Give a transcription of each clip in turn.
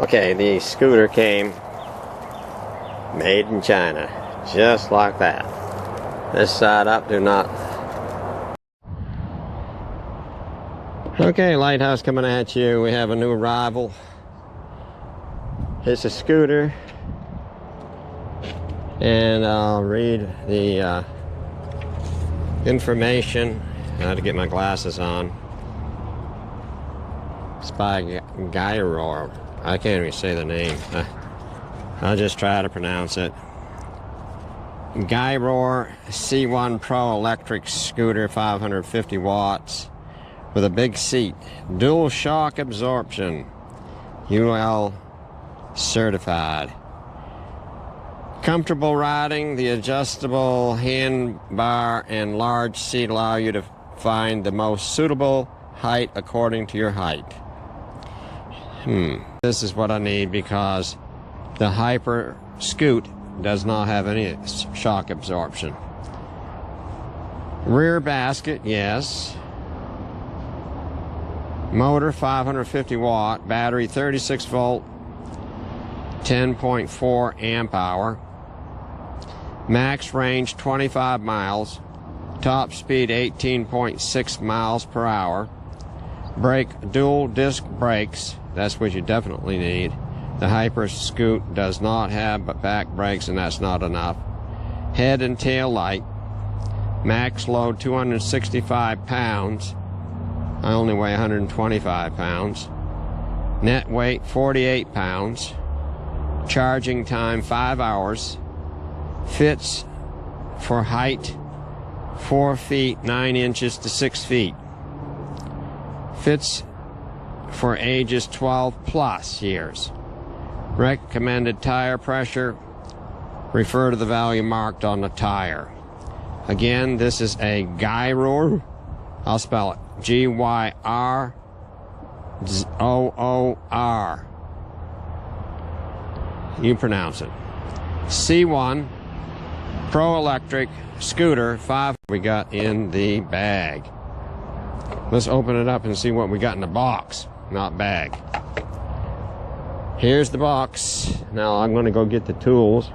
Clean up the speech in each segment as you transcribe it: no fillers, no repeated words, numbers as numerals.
Okay, the scooter came made in China, just like that. This side up, do not. Okay, Lighthouse coming at you. We have a new arrival. It's a scooter, and I'll read the information. I had to get my glasses on. It's by Gyroor. I can't even say the name. I'll just try to pronounce it. Gyroor C1Pro electric scooter, 550 watts, with a big seat, dual shock absorption, UL certified. Comfortable riding, the adjustable handbar and large seat allow you to find the most suitable height according to your height. This is what I need because the Hyper Scoot does not have any shock absorption. Rear basket, yes. Motor 550 watt, battery 36 volt, 10.4 amp hour. Max range 25 miles, top speed 18.6 miles per hour. Brake, dual disc brakes, that's what you definitely need. The Hyper Scoot does not have but back brakes, and that's not enough. Head and tail light. Max load 265 pounds. I only weigh 125 pounds. Net weight 48 pounds. Charging time 5 hours. Fits for height 4 feet 9 inches to 6 feet. Fits for ages 12 plus years. Recommended tire pressure, refer to the value marked on the tire. Again, this is a Gyroor. I'll spell it Gyroor. You pronounce it. C1 Pro electric scooter 5 we got in the bag. Let's open it up and see what we got in the box, not bag. Here's the box. Now I'm going to go get the tools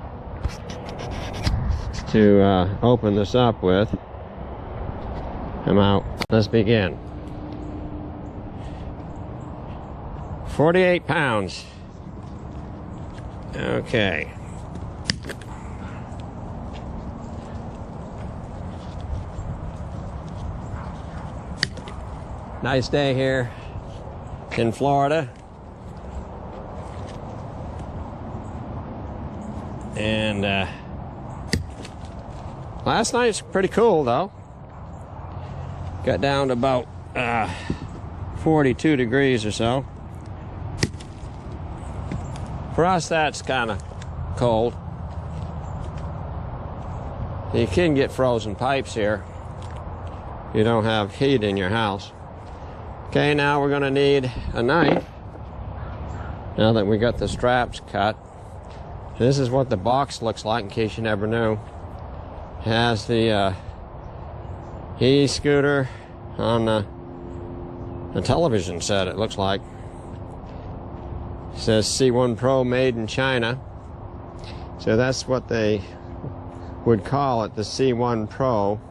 to open this up with. I'm out. Let's begin. 48 pounds. Okay. Nice day here in Florida. And last night's pretty cool though. Got down to about 42 degrees or so. For us, that's kind of cold. You can get frozen pipes here. You don't have heat in your house. Okay, now we're gonna need a knife. Now that we got the straps cut. This is what the box looks like, in case you never knew. It has the e-scooter on the television set, it looks like. It says C1Pro made in China. So that's what they would call it, the C1Pro.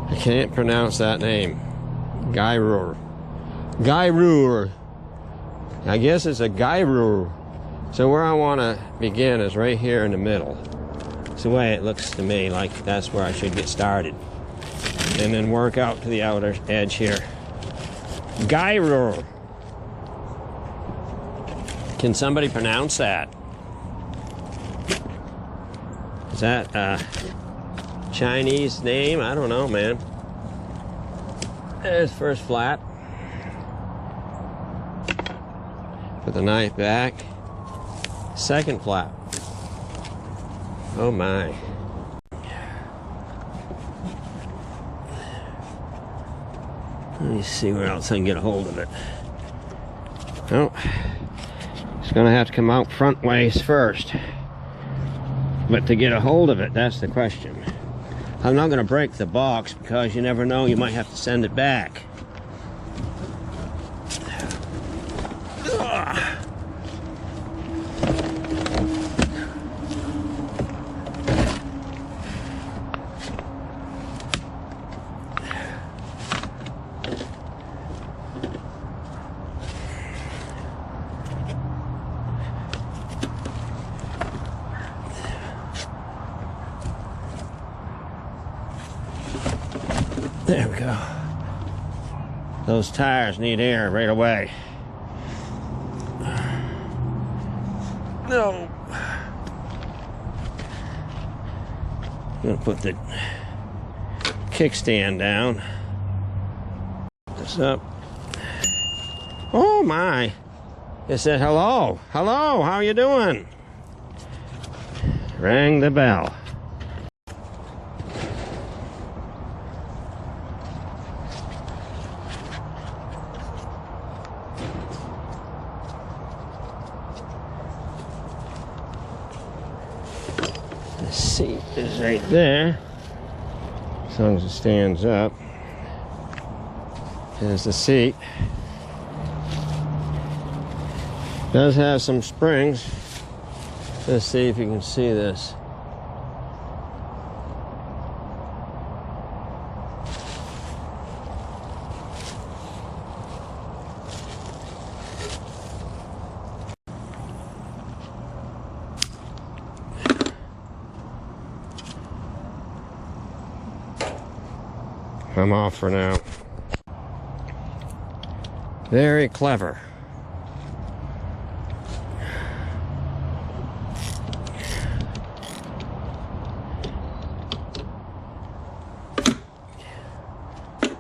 I can't pronounce that name. Gyroor. Gyroor. I guess it's a Gyroor. So where I want to begin is right here in the middle. It's the way it looks to me, like that's where I should get started. And then work out to the outer edge here. Gyroor. Can somebody pronounce that? Is that a Chinese name? I don't know, man. There's first flat. Put the knife back. Second flat. Oh my. Let me see where else I can get a hold of it. Oh, it's gonna have to come out front ways first. But to get a hold of it, that's the question. I'm not gonna break the box because you never know, you might have to send it back. There we go. Those tires need air right away. No. I'm gonna put the kickstand down. This up. Oh my. It said hello. Hello, how are you doing? Rang the bell. The seat is right there, as long as it stands up. There's the seat. Does have some springs. Let's see if you can see this. I'm off for now. Very clever.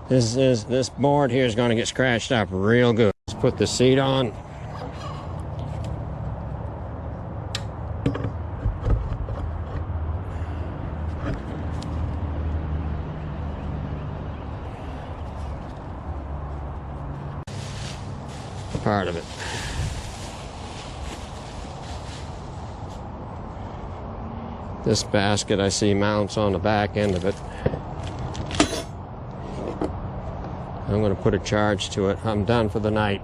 This board here is going to get scratched up real good. Let's put the seat on. Part of it. This basket I see mounts on the back end of it. I'm going to put a charge to it. I'm done for the night.